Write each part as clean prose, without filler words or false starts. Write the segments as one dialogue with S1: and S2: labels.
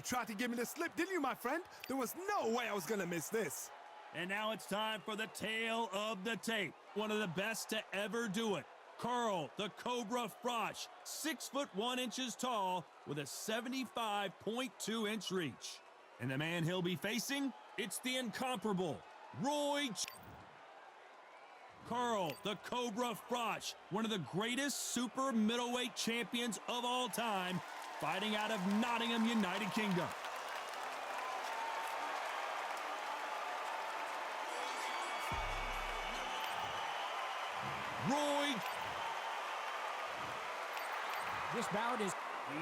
S1: tried to give me the slip, didn't you, my friend? There was no way I was going to miss this.
S2: And now it's time for the tale of the tape. One of the best to ever do it. Carl the Cobra Froch, 6'1" tall with a 75.2-inch reach. And the man he'll be facing, it's the incomparable Roy Carl the Cobra Froch, one of the greatest super middleweight champions of all time, fighting out of Nottingham, United Kingdom. Roy.
S3: This bout is...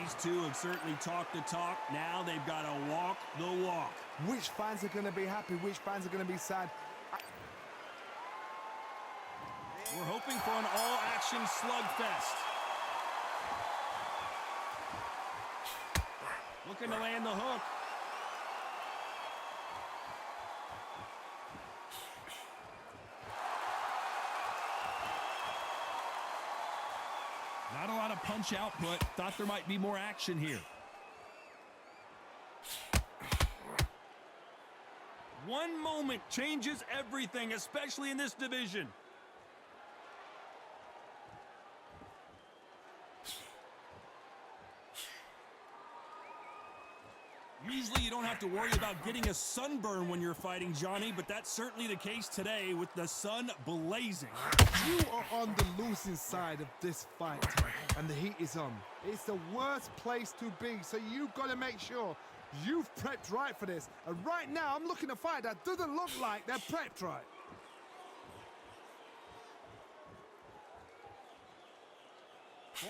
S2: These two have certainly talked the talk. Now they've got to walk the walk.
S1: Which fans are going to be happy? Which fans are going to be sad?
S2: We're hoping for an all-action slugfest. Looking to land the hook. Not a lot of punch output. Thought there might be more action here. One moment changes everything, especially in this division. Usually you don't have to worry about getting a sunburn when you're fighting, Johnny, but that's certainly the case today with the sun blazing.
S1: You are on the losing side of this fight, and the heat is on. It's the worst place to be, so you've got to make sure you've prepped right for this. And right now, I'm looking at a fight that doesn't look like they're prepped right.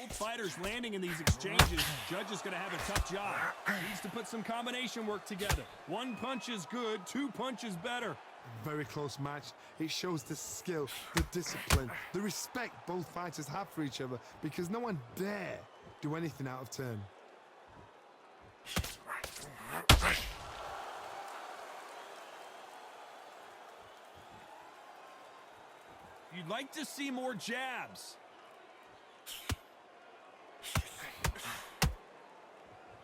S2: Both fighters landing in these exchanges. Judge is going to have a tough job. Needs to put some combination work together. One punch is good, two punches better.
S1: Very close match. It shows the skill, the discipline, the respect both fighters have for each other, because no one dare do anything out of turn.
S2: You'd like to see more jabs.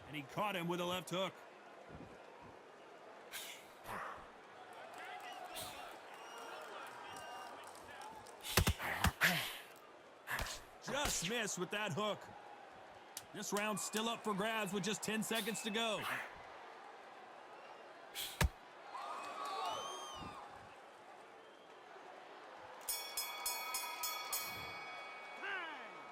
S2: And he caught him with a left hook. Just missed with that hook. This round's still up for grabs with just 10 seconds to go.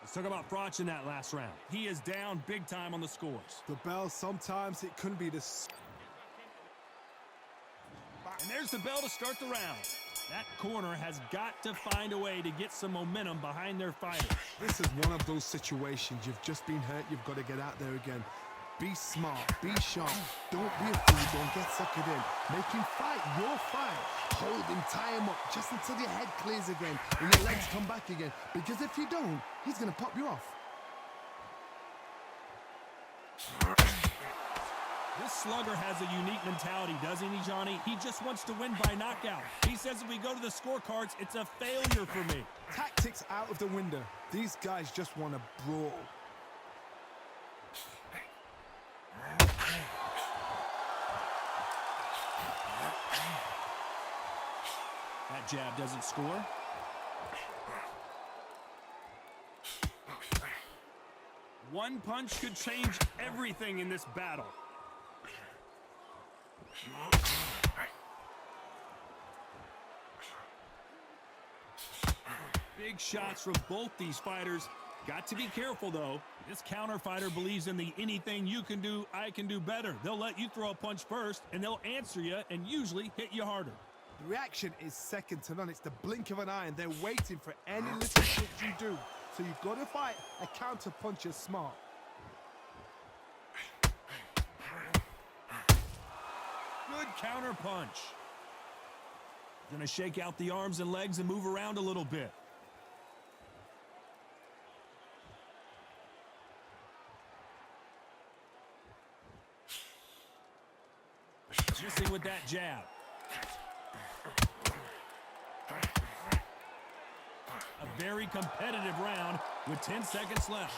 S2: Let's talk about Froch in that last round. He is down big time on the scores.
S1: The bell, sometimes it couldn't be this.
S2: And there's the bell to start the round. That corner has got to find a way to get some momentum behind their fighter.
S1: This is one of those situations. You've just been hurt. You've got to get out there again. Be smart. Be sharp. Don't be a fool. Don't get suckered in. Make him fight your fight. Hold him, tie him up just until your head clears again and your legs come back again. Because if you don't, he's going to pop you off.
S2: This slugger has a unique mentality, doesn't he, Johnny? He just wants to win by knockout. He says if we go to the scorecards, it's a failure for me.
S1: Tactics out of the window. These guys just want to brawl.
S2: That jab doesn't score. One punch could change everything in this battle. Big shots from both these fighters. Got to be careful, though. This counter fighter believes in the anything you can do, I can do better. They'll let you throw a punch first, and they'll answer you and usually hit you harder.
S1: The reaction is second to none. It's the blink of an eye, and they're waiting for any little shit you do. So you've got to fight a counter puncher smart.
S2: Good counter punch. Gonna shake out the arms and legs and move around a little bit. Missing with that jab. A very competitive round with 10 seconds left.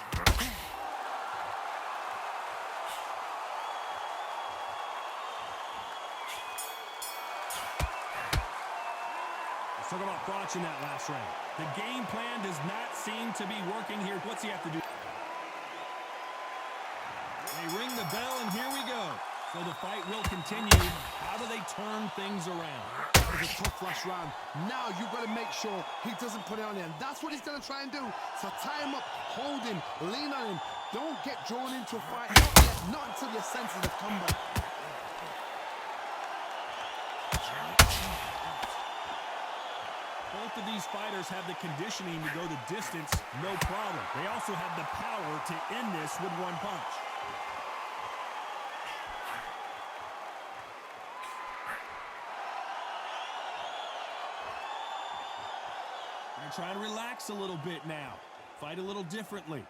S2: Talk about botching that last round. The game plan does not seem to be working here. What's he have to do? They ring the bell, and here we go. So the fight will continue. How do they turn things around?
S1: That was a tough last round. Now you've got to make sure he doesn't put it on him. That's what he's going to try and do. So tie him up, hold him, lean on him. Don't get drawn into a fight. Not yet, not until your senses have come back.
S2: Both of these fighters have the conditioning to go the distance, no problem. They also have the power to end this with one punch. They're trying to relax a little bit now. Fight a little differently.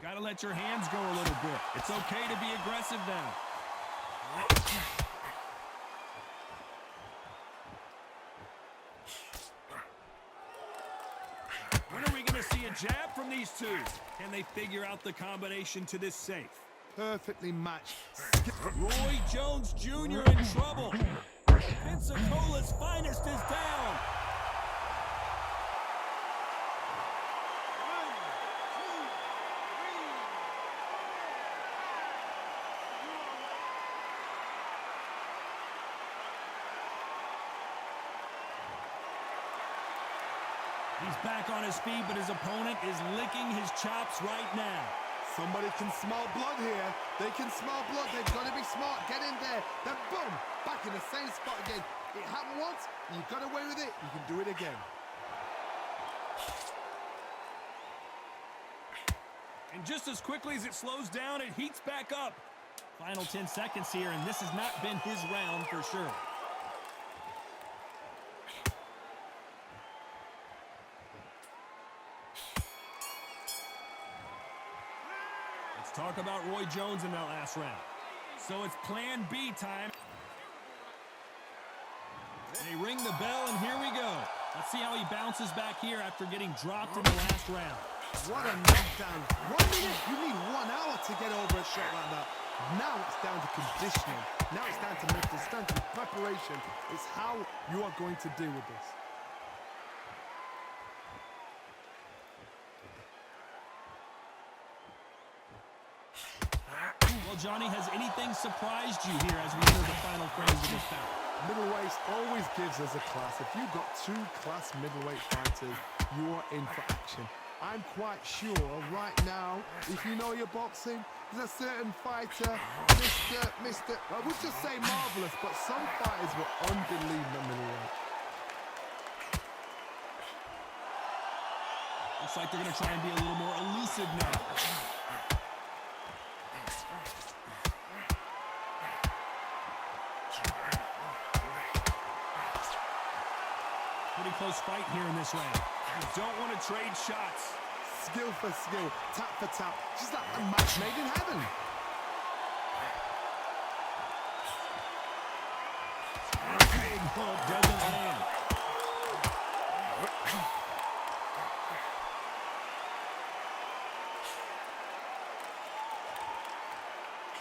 S2: Got to let your hands go a little bit. It's okay to be aggressive now. When are we going to see a jab from these two? Can they figure out the combination to this safe?
S1: Perfectly matched.
S2: Roy Jones Jr. in trouble. Pensacola's finest is down. He's back on his feet, but his opponent is licking his chops right now.
S1: Somebody can smell blood here. They can smell blood. They've got to be smart. Get in there. Then boom, back in the same spot again. It happened once. You got away with it. You can do it again.
S2: And just as quickly as it slows down, it heats back up. Final 10 seconds here, and this has not been his round for sure. Let's talk about Roy Jones in that last round. So it's plan B time. They ring the bell, and here we go. Let's see how he bounces back here after getting dropped in the last round.
S1: What a knockdown. 1 minute, you need 1 hour to get over a shot like that. Now it's down to conditioning. Now it's down to mental strength and preparation. It's how you are going to deal with this.
S2: Well, Johnny, has anything surprised you here as we enter the final frames of this bout?
S1: Middleweight always gives us a class. If you've got 2 class middleweight fighters, you are in for action. I'm quite sure right now, if you know your boxing, there's a certain fighter, Mr. I would just say marvelous, but some fighters were unbelievable middleweight.
S2: Looks like they're going to try and be a little more elusive now. Pretty close fight here in this round. You don't want to trade shots.
S1: Skill for skill, tap for tap, just like a match made in heaven.
S2: Big hook doesn't land.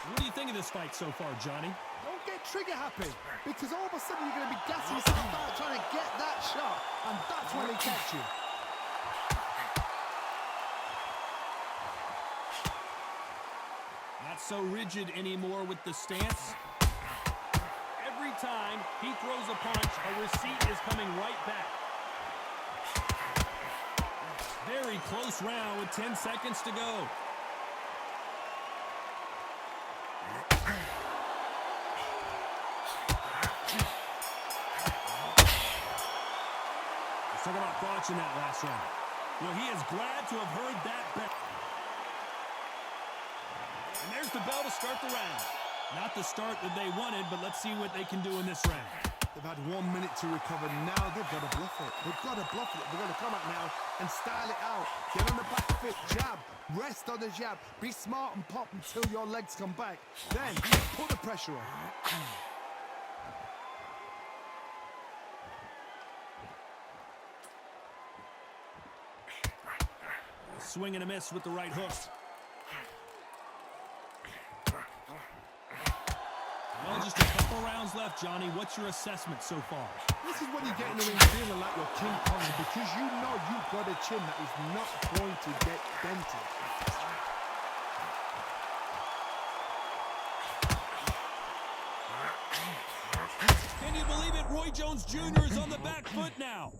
S2: What do you think of this fight so far, Johnny?
S1: Don't get trigger happy, because all of a sudden you're going to be gassing yourself out trying to get that shot, and that's when they catch you.
S2: Not so rigid anymore with the stance. Every time he throws a punch, a receipt is coming right back. Very close round with 10 seconds to go. Let's talk about botching that last round. Well, he is glad to have heard that bell. And there's the bell to start the round. Not the start that they wanted, but let's see what they can do in this round.
S1: They've had 1 minute to recover. Now they've got to bluff it. They've got to bluff it. They've got to come out now and style it out. Get on the back foot, jab. Rest on the jab. Be smart and pop until your legs come back. Then put the pressure on.
S2: Swing and a miss with the right hook. Well, just a couple more rounds left, Johnny. What's your assessment so far?
S1: This is when you get in the ring feeling like you're King Kong because you know you've got a chin that is not going to get dented.
S2: Can you believe it? Roy Jones Jr. is on the back foot now.